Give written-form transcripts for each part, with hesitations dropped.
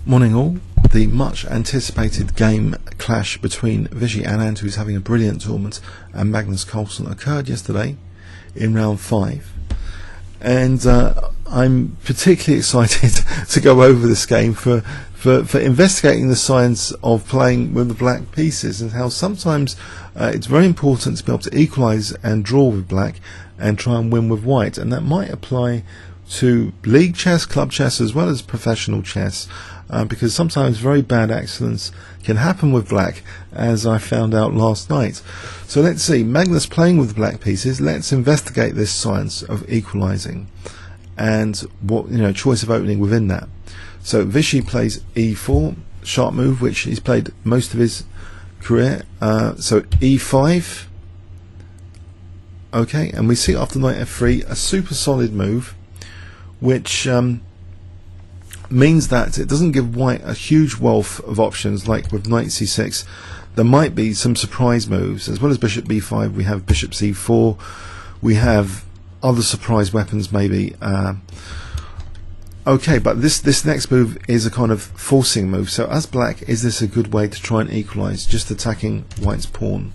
Morning all. The much anticipated game clash between Vishy Anand, who's having a brilliant tournament, and Magnus Carlsen occurred yesterday in round 5. And I'm particularly excited to go over this game for investigating the science of playing with the black pieces, and how sometimes it's very important to be able to equalise and draw with black and try and win with white. And that might apply to league chess, club chess, as well as professional chess, because sometimes very bad accidents can happen with black, as I found out last night. So let's see, Magnus playing with black pieces. Let's investigate this science of equalising and what, choice of opening within that. So Vishy plays e4, sharp move, which he's played most of his career. So e5, okay, and we see after knight f3 a super solid move, which means that it doesn't give white a huge wealth of options like with knight c6. There might be some surprise moves. As well as bishop b5, we have bishop c4, we have other surprise weapons maybe. Okay, but this next move is a kind of forcing move. So as black, is this a good way to try and equalise, just attacking white's pawn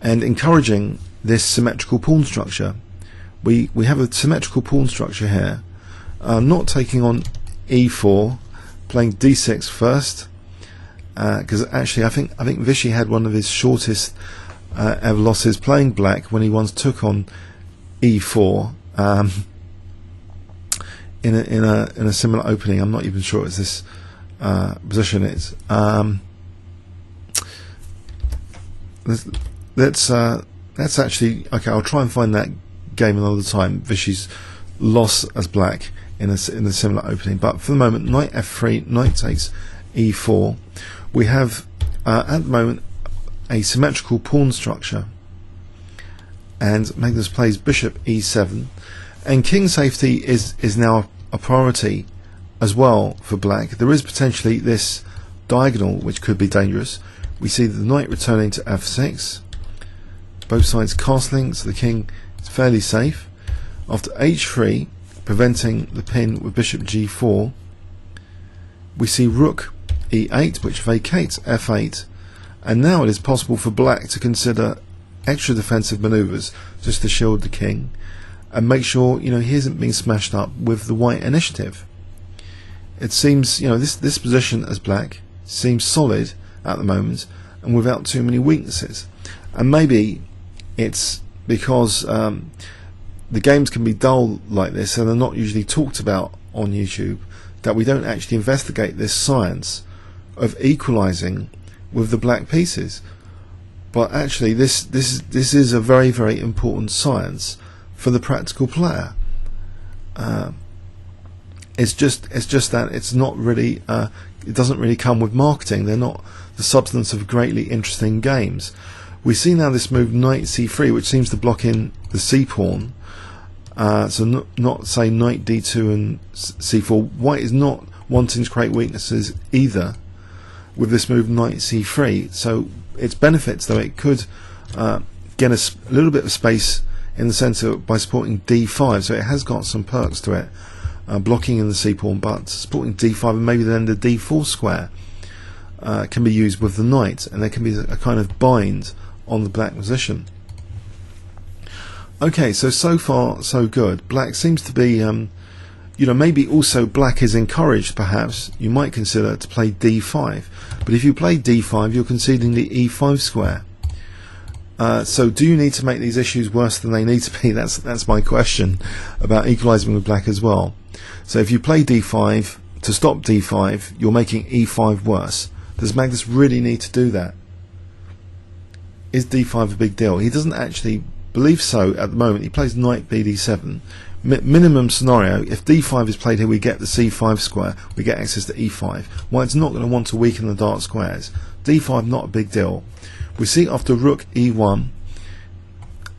and encouraging this symmetrical pawn structure? We have a symmetrical pawn structure here. Not taking on e4, playing d6 first, because actually I think Vishy had one of his shortest ever losses playing black when he once took on e4 in a similar opening. I'm not even sure it's this position is. Let's actually, okay, I'll try and find that game another time. Vishy's loss as black in a similar opening, but for the moment, knight f3, knight takes e4. We have at the moment a symmetrical pawn structure, and Magnus plays bishop e7, and king safety is now a priority as well for black. There is potentially this diagonal which could be dangerous. We see the knight returning to f6, both sides castling, so the king is fairly safe. After h3, preventing the pin with bishop g4, we see rook e8, which vacates f8, and now it is possible for black to consider extra defensive maneuvers just to shield the king and make sure he isn't being smashed up with the white initiative. It seems this position as black seems solid at the moment and without too many weaknesses, and maybe it's because the games can be dull like this and are not usually talked about on YouTube, that we don't actually investigate this science of equalising with the black pieces. But actually this is a very, very important science for the practical player. It's just that it's not really it doesn't really come with marketing. They're not the substance of greatly interesting games. We see now this move knight c3, which seems to block in the c pawn. So not say knight d2 and c4. White is not wanting to create weaknesses either with this move knight c3. So its benefits, though, it could get a little bit of space in the centre by supporting d5. So it has got some perks to it, blocking in the c pawn, but supporting d5, and maybe then the d4 square can be used with the knight, and there can be a kind of bind on the black position. Okay, so far so good. Black seems to be, maybe also black is encouraged, perhaps, you might consider to play d5. But if you play d5, you're conceding the e5 square. So do you need to make these issues worse than they need to be? That's my question about equalising with black as well. So if you play d5, to stop d5, you're making e5 worse. Does Magnus really need to do that? Is d5 a big deal? He doesn't actually believe so at the moment. He plays knight bd7. Minimum scenario, if d5 is played here, we get the c5 square, we get access to e5. White's not going to want to weaken the dark squares. d5 not a big deal. We see after rook e1,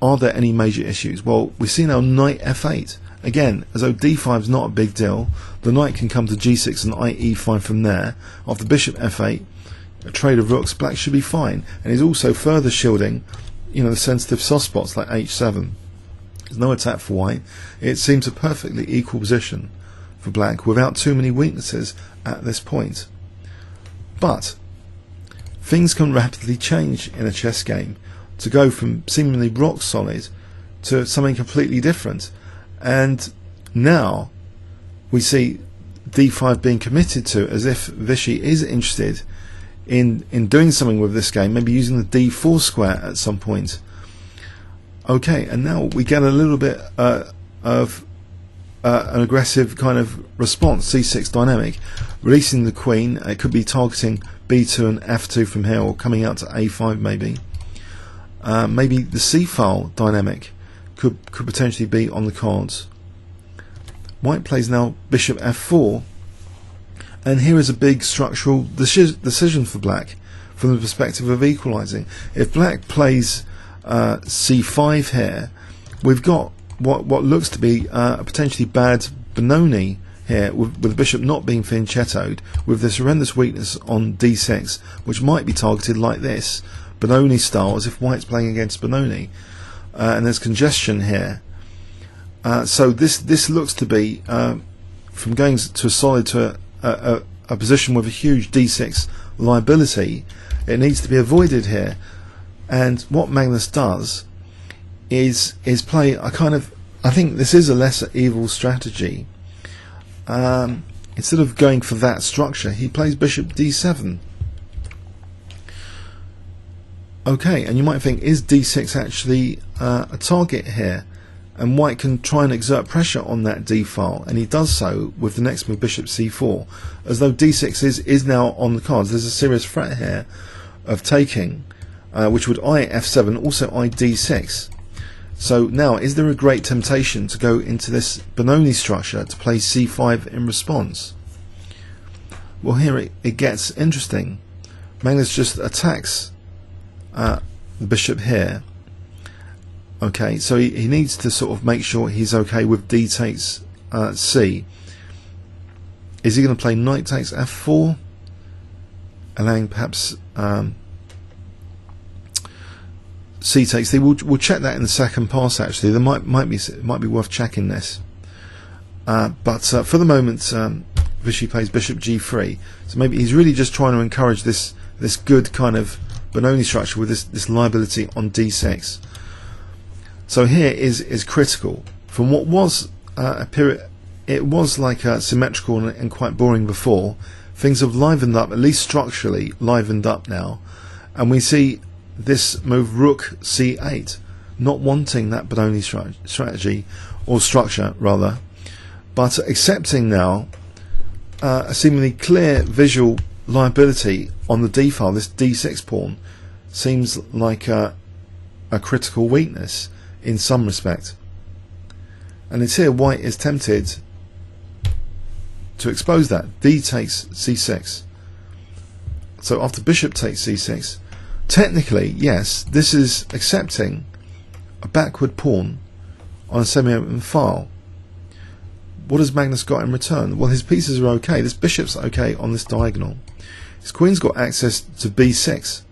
are there any major issues? Well, we see now knight f8. Again, as though d5 is not a big deal, the knight can come to g6 and knight e5 from there. After bishop f8, a trade of rooks, black should be fine. And he's also further shielding the sensitive soft spots like h7. There's no attack for white. It seems a perfectly equal position for black without too many weaknesses at this point. But things can rapidly change in a chess game to go from seemingly rock solid to something completely different. And now we see d5 being committed to, as if Vishy is interested in doing something with this game, maybe using the d4 square at some point. Okay, and now we get a little bit of an aggressive kind of response, c6 dynamic, releasing the queen. It could be targeting b2 and f2 from here, or coming out to a5 maybe. Maybe the c file dynamic could potentially be on the cards. White plays now bishop f4, and here is a big structural decision for black from the perspective of equalising. If black plays c5 here, we've got what looks to be a potentially bad Benoni here, with the bishop not being fianchettoed, with this horrendous weakness on d6, which might be targeted like this, Benoni style, as if white's playing against Benoni, and there's congestion here. So this looks to be from going to a solid to a position with a huge d6 liability. It needs to be avoided here, and what Magnus does is play a kind of, I think this is a lesser evil strategy. Instead of going for that structure, he plays bishop d7. Okay, and you might think, is d6 actually a target here? And white can try and exert pressure on that d file, and he does so with the next move, bishop c4, as though d6 is now on the cards. There's a serious threat here of taking, which would eye f7, also eye d6. So now, is there a great temptation to go into this Benoni structure to play c5 in response? Well, here it gets interesting. Magnus just attacks the bishop here. Okay, so he needs to sort of make sure he's okay with d takes c. Is he going to play knight takes f4, allowing perhaps c takes c? We'll check that in the second pass. Actually, there might be worth checking this. But for the moment, Vishy plays bishop g3. So maybe he's really just trying to encourage this good kind of Benoni structure with this liability on d6. So here is critical. From what was a period, it was like symmetrical and quite boring before. Things have livened up, at least structurally livened up now, and we see this move rook c8, not wanting that Benoni strategy, or structure rather, but accepting now a seemingly clear visual liability on the d file. This d6 pawn seems like a critical weakness in some respect, and it's here white is tempted to expose that. D takes c6. So after bishop takes c6, technically, yes, this is accepting a backward pawn on a semi-open file. What has Magnus got in return? Well, his pieces are okay. This bishop's okay on this diagonal. His queen's got access to b6,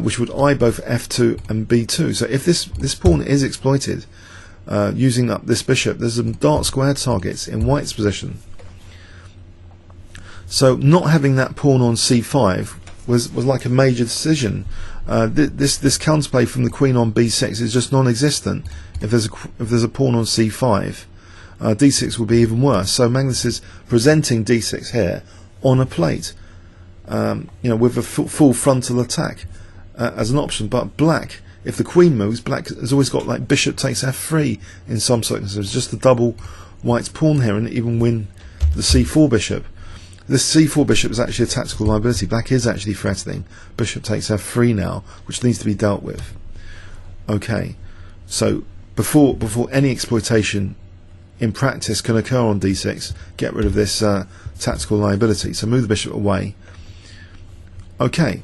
which would eye both f2 and b2. So if this pawn is exploited using up this bishop, there's some dark square targets in white's position. So not having that pawn on c5 was like a major decision. This counterplay from the queen on b6 is just non-existent. If there's a pawn on c5, d6 would be even worse. So Magnus is presenting d6 here on a plate, with a full frontal attack as an option. But black, if the queen moves, black has always got like bishop takes f3 in some circumstances, just to double white's pawn here and even win the c4 bishop. This c4 bishop is actually a tactical liability. Black is actually threatening bishop takes f3 now, which needs to be dealt with. Okay, so before any exploitation in practice can occur on d6, get rid of this tactical liability. So move the bishop away. Okay,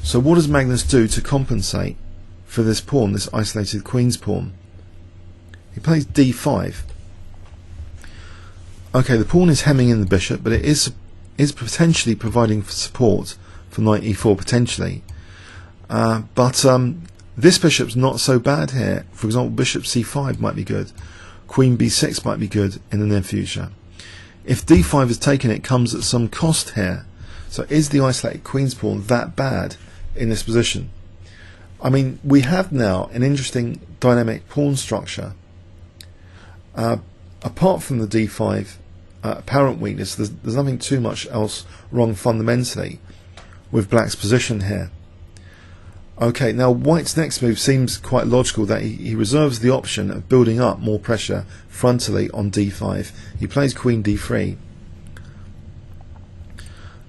so what does Magnus do to compensate for this pawn, this isolated queen's pawn? He plays d5. Okay, the pawn is hemming in the bishop, but it is potentially providing support for knight e4 potentially. But this bishop's not so bad here. For example, bishop c5 might be good. Queen b6 might be good in the near future. if d5 is taken, it comes at some cost here. So is the isolated queen's pawn that bad in this position? I mean, we have now an interesting dynamic pawn structure. Apart from the d5 apparent weakness, there's nothing too much else wrong fundamentally with black's position here. Okay, now white's next move seems quite logical, that he reserves the option of building up more pressure frontally on d5. He plays queen d3.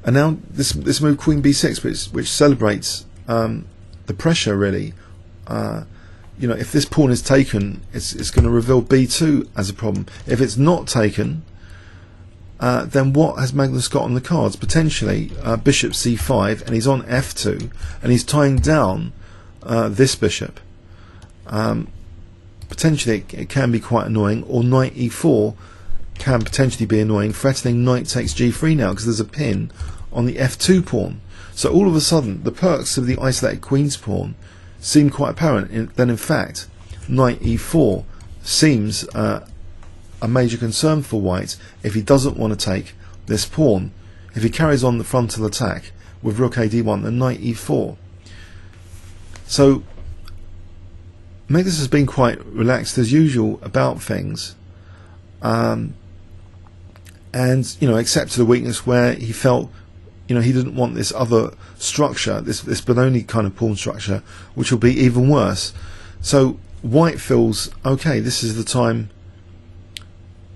And now this move queen b6, which celebrates the pressure really. You know, if this pawn is taken, it's going to reveal b2 as a problem. If it's not taken, then what has Magnus got on the cards? Potentially bishop c5, and he's on f2, and he's tying down this bishop. Potentially it can be quite annoying, or knight e4 can potentially be annoying, threatening knight takes g3 now, because there's a pin on the f2 pawn. So all of a sudden the perks of the isolated queen's pawn seem quite apparent. Then in fact knight e4 seems a major concern for white if he doesn't want to take this pawn. If he carries on the frontal attack with rook a d1, then knight e4. So Magnus has been quite relaxed as usual about things, and you know, accepted a weakness where he felt, you know, he didn't want this other structure, this Benoni kind of pawn structure, which will be even worse. So white feels, okay, this is the time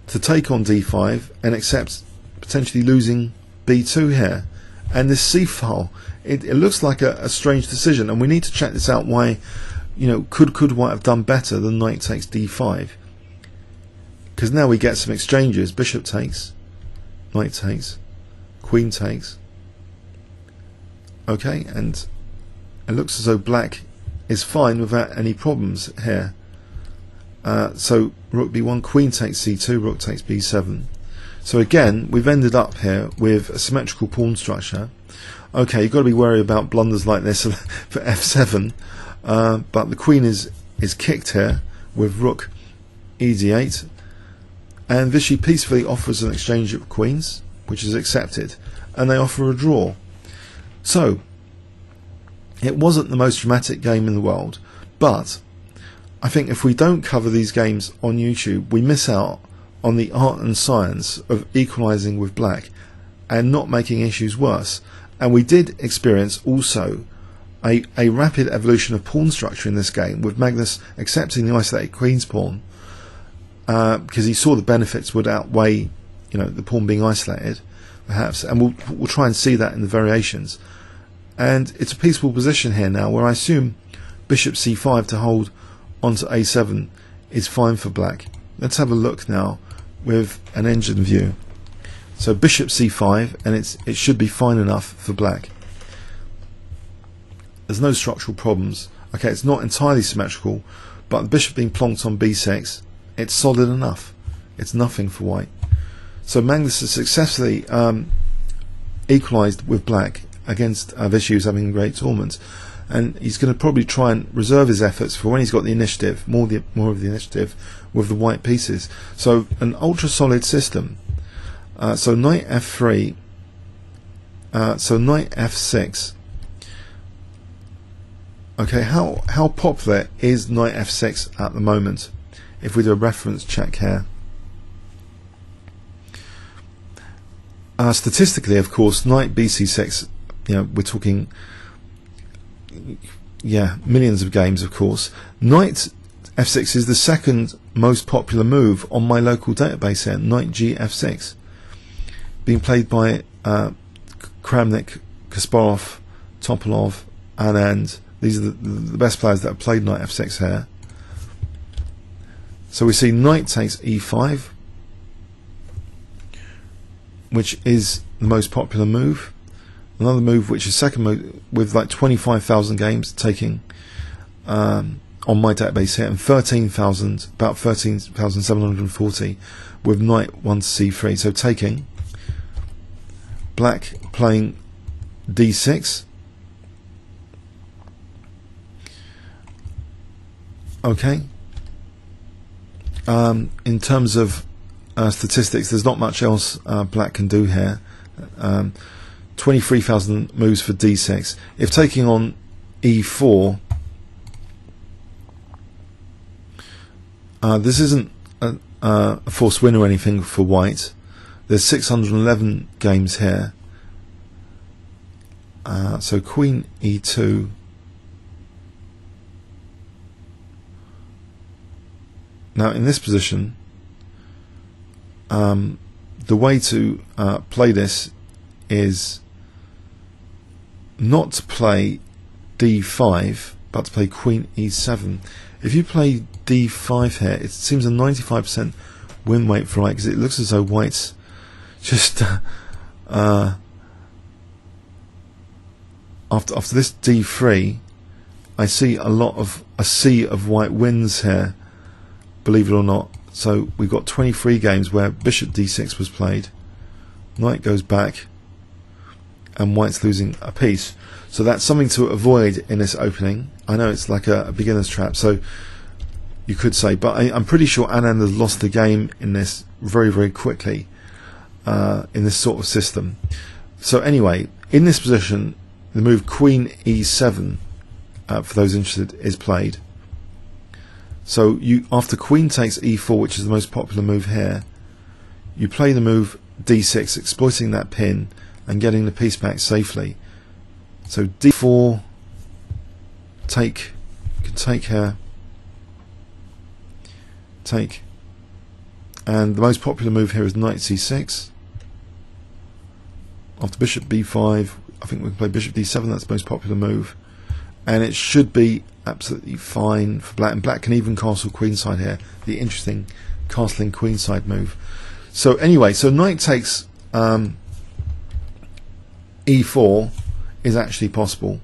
to take on d5 and accept potentially losing b2 here. And this c file, it looks like a strange decision, and we need to check this out. Why, you know, could white have done better than knight takes d5? Because now we get some exchanges. Bishop takes, knight takes, queen takes. Okay, and it looks as though black is fine without any problems here. So rook b1, queen takes c2, rook takes b7. So again, we've ended up here with a symmetrical pawn structure. Okay, you've got to be wary about blunders like this for f7, but the queen is kicked here with rook e d8, and Vishy peacefully offers an exchange of queens, which is accepted, and they offer a draw. So it wasn't the most dramatic game in the world, but I think if we don't cover these games on YouTube, we miss out on the art and science of equalising with black and not making issues worse. And we did experience also a rapid evolution of pawn structure in this game, with Magnus accepting the isolated queen's pawn because he saw the benefits would outweigh, you know, the pawn being isolated, perhaps, and we'll try and see that in the variations. And it's a peaceful position here now, where I assume bishop c5 to hold onto a7 is fine for black. Let's have a look now with an engine view. So bishop c5, and it should be fine enough for black. There's no structural problems. Okay, it's not entirely symmetrical, but the bishop being plonked on b6, it's solid enough. It's nothing for white. So Magnus has successfully equalised with black against Vishy, who's having a great tournament, and he's going to probably try and reserve his efforts for when he's got the initiative, more of the initiative with the white pieces. So an ultra solid system. So knight f3, so knight f6. Okay, how popular is knight f6 at the moment? If we do a reference check here. Statistically, of course, knight bc6, you know, we're talking, yeah, millions of games, of course. Knight f6 is the second most popular move on my local database here. Knight gf6, being played by Kramnik, Kasparov, Topalov, Anand. These are the best players that have played knight f6 here. So we see knight takes e5, which is the most popular move. Another move, which is second move, with like 25,000 games taking on my database here, and 13,000, about 13,740 with knight 1 to c3. So taking, black playing d6. Okay. In terms of statistics, there's not much else black can do here. 23,000 moves for d6. If taking on e4, this isn't a forced win or anything for white. There's 611 games here. So queen e2. Now in this position, the way to play this is not to play d5 but to play queen e7. If you play d5 here, it seems a 95% win rate for white, because it looks as though white's just after this d3, I see a sea of white wins here, believe it or not. So we've got 23 games where bishop d6 was played, knight goes back, and white's losing a piece. So that's something to avoid in this opening. I know it's like a beginner's trap, so you could say, but I'm pretty sure Anand has lost the game in this very, very quickly in this sort of system. So anyway, in this position, the move queen e7, for those interested, is played. So after queen takes e4, which is the most popular move here, you play the move d6, exploiting that pin and getting the piece back safely. So d4, you can take here, take, and the most popular move here is knight c6. After bishop b5, I think we can play bishop d7, that's the most popular move, and it should be absolutely fine for black, and black can even castle queenside here, the interesting castling queenside move. So anyway, so knight takes e4 is actually possible,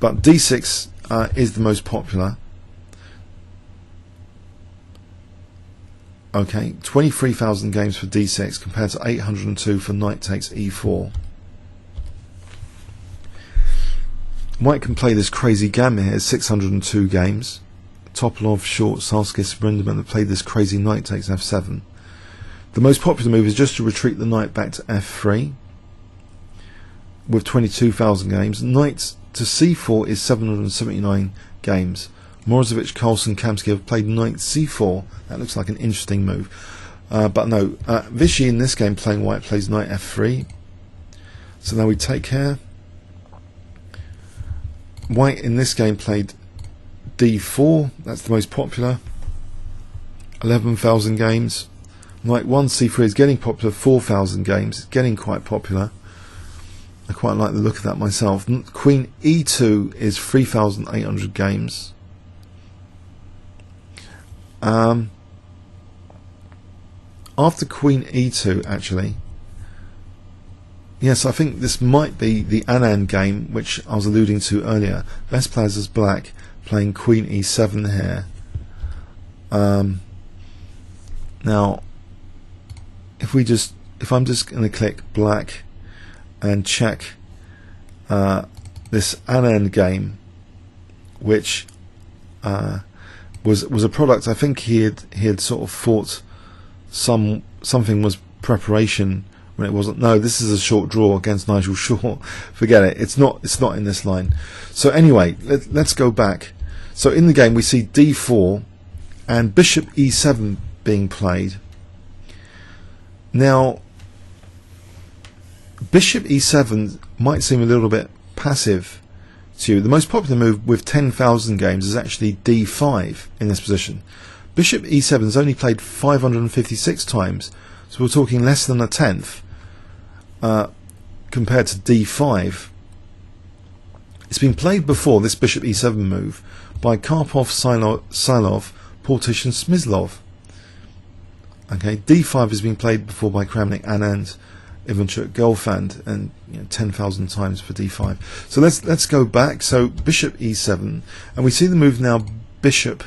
but d6 is the most popular. Okay, 23,000 games for d6 compared to 802 for knight takes e4. White can play this crazy gamma here, 602 games. Topalov, Short, Salskis, Brinderman have played this crazy knight takes f7. The most popular move is just to retreat the knight back to f3 with 22,000 games. Knight to c4 is 779 games. Morozevich, Carlsen, Kamsky have played knight c4. That looks like an interesting move. But no, Vishy in this game playing white plays knight f3. So now we take here. White in this game played d4. That's the most popular. 11,000 games. Knight 1 c3 is getting popular. 4,000 games. It's getting quite popular. I quite like the look of that myself. Queen e2 is 3,800 games. After queen e2, actually, yes, I think this might be the Anand game, which I was alluding to earlier. Best players as black, playing queen e7 here. Now, if I'm just going to click black and check this Anand game, which was a product. I think he had sort of thought something was preparation when it wasn't. No, this is a short draw against Nigel Short. Forget it. It's not in this line. So anyway, let's go back. So in the game we see d4 and bishop e7 being played. Now bishop e7 might seem a little bit passive to you. The most popular move with 10,000 games is actually d5 in this position. Bishop e7 is only played 556 times, so we're talking less than a tenth compared to d5. It's been played before, this bishop e7 move, by Karpov, Silov, Portish and Smyslov. Okay, d5 has been played before by Kramnik, Anand, Ivanchuk, Gelfand, and 10,000 times for d5. So let's go back. So bishop e7, and we see the move now bishop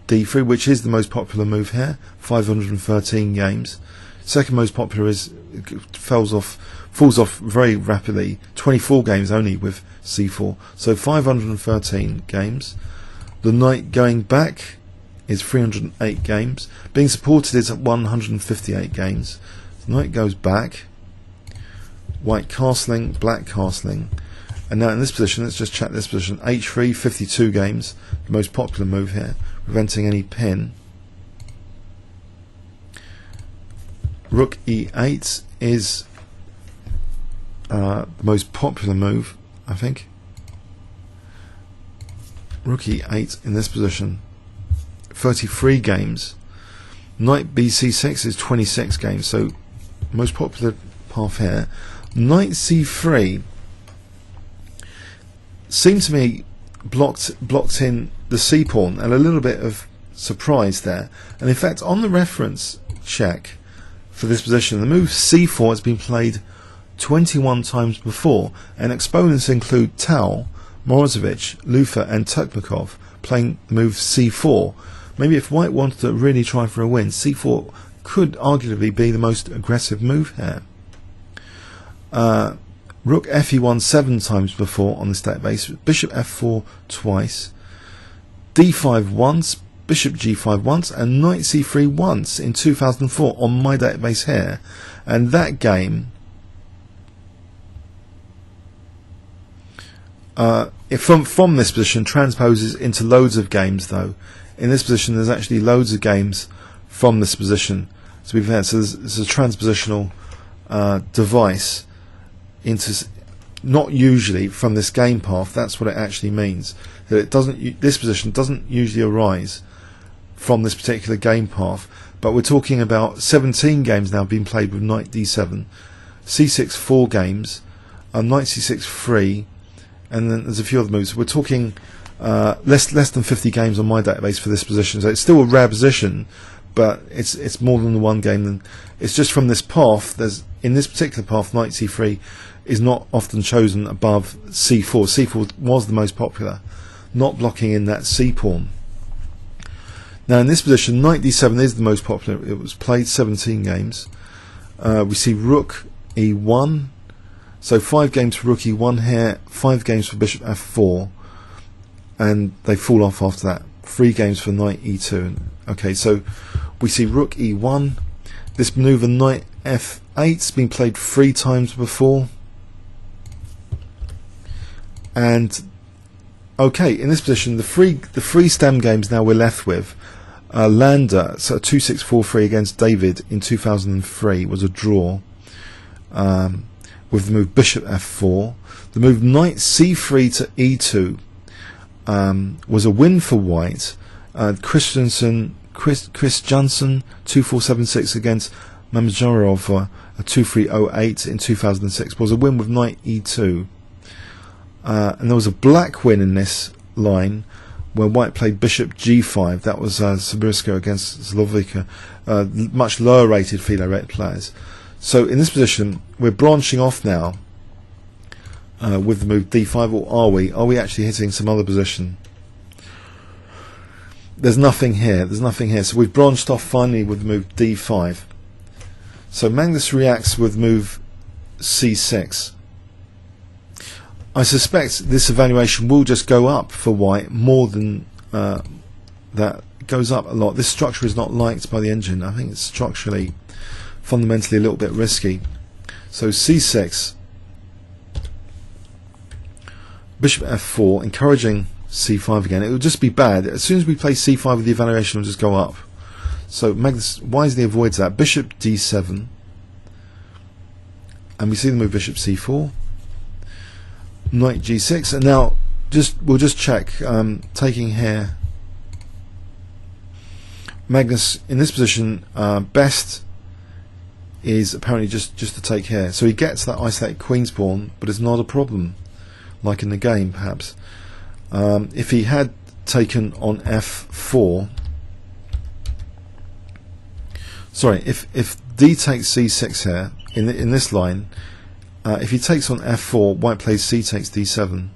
d3, which is the most popular move here. 513 games. Second most popular falls off very rapidly. 24 games only with c4. So 513 games. The knight going back is 308 games. Being supported is at 158 games. So knight goes back. White castling, black castling. And now in this position, let's just check this position. H3, 52 games. The most popular move here, preventing any pin. Rook E8 is the most popular move, I think. Rook E8 in this position, 33 games. Knight BC6 is 26 games, so most popular path here. Knight C3 seemed to me blocked in the C pawn, and a little bit of surprise there. And in fact, on the reference check for this position, the move C4 has been played 21 times before, and exponents include Tal, Morozevich, Lufa and Turkmakov playing the move C4. Maybe if White wanted to really try for a win, C4 could arguably be the most aggressive move here. Rook Fe1 7 times before on this database, Bishop F4 twice, D5 once, Bishop G5 once, and Knight C3 once in 2004 on my database here. And that game, from this position, transposes into loads of games though. In this position there's actually loads of games from this position. So we've had, so there's a transpositional device into, not usually from this game path. That's what it actually means. That it doesn't, this position doesn't usually arise from this particular game path, but we're talking about 17 games now being played with Knight D7, C6 4 games, Knight C6 3, and then there's a few other moves. We're talking less than 50 games on my database for this position, so it's still a rare position, but it's more than the one game. Than it's just from this path. There's, in this particular path, Knight C3 is not often chosen above C4. C4 was the most popular, not blocking in that C pawn. Now in this position, Knight D7 is the most popular. It was played 17 games. We see Rook E1, so 5 games for Rook E1 here, 5 games for Bishop F4, and they fall off after that. 3 games for Knight E2. Okay, so we see Rook E1. This maneuver, Knight F8, has been played 3 times before. And okay, in this position, the three stem games now we're left with. Lander, so 2-6-4-3 against David in 2003 was a draw, with the move Bishop F4. The move Knight C3 to E2 was a win for White. Chris Johnson 2-4-7-6 against Mamjarov, a 2-3-0-8 in 2006 was a win with Knight E2. And there was a black win in this line where White played Bishop G5. That was Sabirska against Slovakia, much lower rated Filo rate players. So in this position we're branching off now with the move D5, or are we? Are we actually hitting some other position? There's nothing here. There's nothing here. So we've branched off finally with the move D5. So Magnus reacts with move C6. I suspect this evaluation will just go up for White more than that. It goes up a lot. This structure is not liked by the engine. I think it's structurally, fundamentally a little bit risky. So C6, Bishop F4, encouraging C5 again. It will just be bad. As soon as we play C5 the evaluation will just go up. So Magnus wisely avoids that. Bishop D7, and we see the move Bishop C4. Knight G6, and now we'll just check, taking here. Magnus in this position, best is apparently just to take here. So he gets that isolated queen's pawn, but it's not a problem, like in the game perhaps. If he had taken on F4, sorry, if D takes C6 here in this line. If he takes on F4, White plays C takes D7,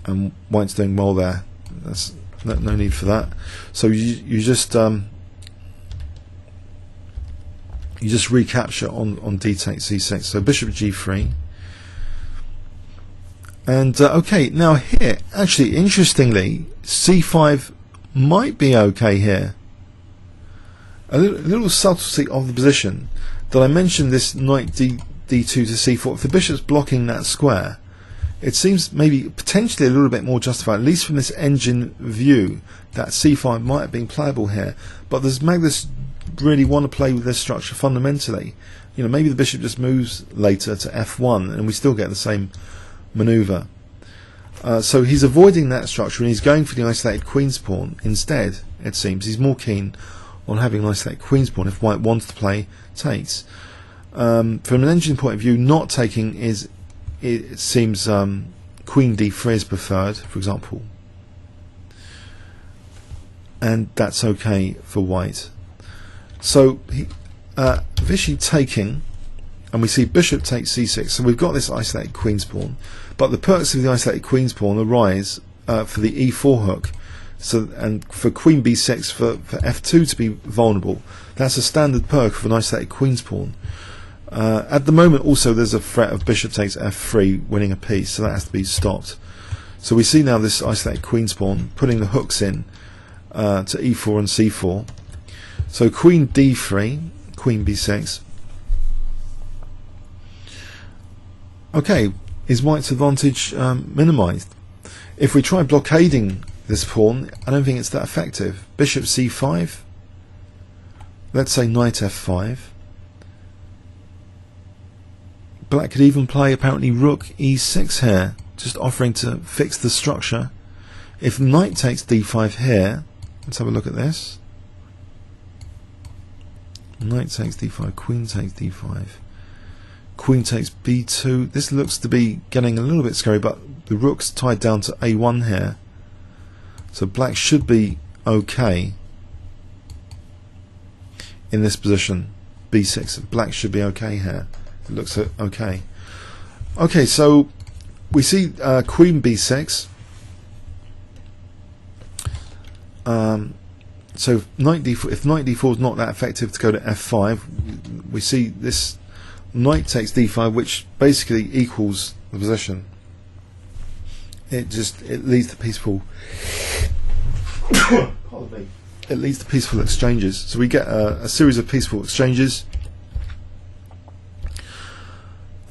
and White's doing well there. That's no need for that. So you just recapture on D takes C6. So Bishop G3, and okay. Now here, actually, interestingly, C5 might be okay here. A little subtlety of the position that I mentioned, this knight d2 to c4. If the bishop's blocking that square, it seems maybe potentially a little bit more justified, at least from this engine view, that c5 might have been playable here. But does Magnus really want to play with this structure fundamentally? You know, maybe the bishop just moves later to f1 and we still get the same maneuver. So he's avoiding that structure and he's going for the isolated queen's pawn instead. It seems he's more keen on having an isolated queen's pawn if white wants to play takes. From an engine point of view, not taking is, it seems, queen d3 is preferred, for example, and that's okay for white. So Vishy taking, and we see bishop takes c6. So we've got this isolated queen's pawn, but the perks of the isolated queen's pawn arise for the e4 hook. So, and for queen b6 for f2 to be vulnerable, that's a standard perk of an isolated queen's pawn. At the moment also there's a threat of bishop takes f3 winning a piece, so that has to be stopped. So we see now this isolated queen's pawn putting the hooks in to e4 and c4. So queen d3, queen b6. Okay, is white's advantage minimized? If we try blockading this pawn, I don't think it's that effective. Bishop c5, let's say knight f5. Black could even play apparently rook e6 here, just offering to fix the structure. If knight takes d5 here, let's have a look at this. Knight takes d5, queen takes d5, queen takes b2. This looks to be getting a little bit scary, but the rook's tied down to a1 here. So black should be okay in this position. b6, black should be okay here. It looks okay. Okay, so we see queen b6. So knight d4. If knight d4 is not that effective to go to f5, we see this knight takes d5, which basically equals the position. It leads to peaceful. It leads to peaceful exchanges. So we get a series of peaceful exchanges.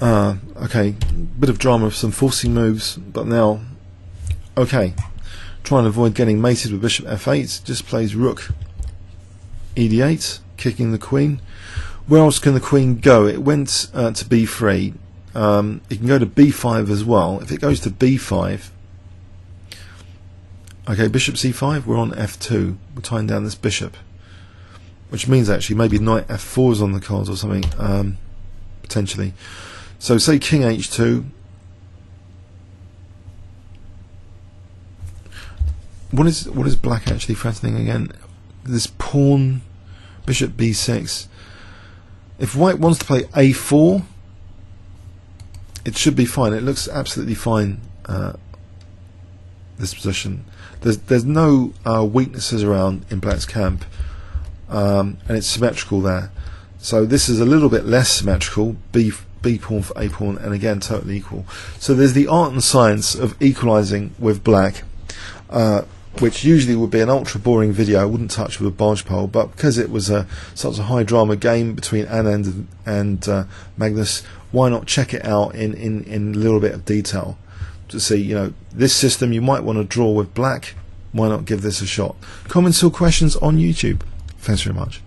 Okay, bit of drama, some forcing moves, but now, okay, trying to avoid getting mated with bishop f8, just plays rook ed8, kicking the queen. Where else can the queen go? It went to b3. It can go to b5 as well. If it goes to b5, okay, bishop c5, we're on f2. We're tying down this bishop, which means actually maybe knight f4 is on the cards or something, potentially. So say king h2. What is black actually threatening again? This pawn, bishop b6. If white wants to play a4, it should be fine. It looks absolutely fine, this position. There's no weaknesses around in black's camp, and it's symmetrical there. So this is a little bit less symmetrical, b pawn for a pawn, and again totally equal. So there's the art and science of equalizing with black, which usually would be an ultra boring video I wouldn't touch with a barge pole, but because it was such a high drama game between Anand and Magnus, why not check it out in a little bit of detail to see, you know, this system you might want to draw with black. Why not give this a shot? Comments or questions on YouTube. Thanks very much.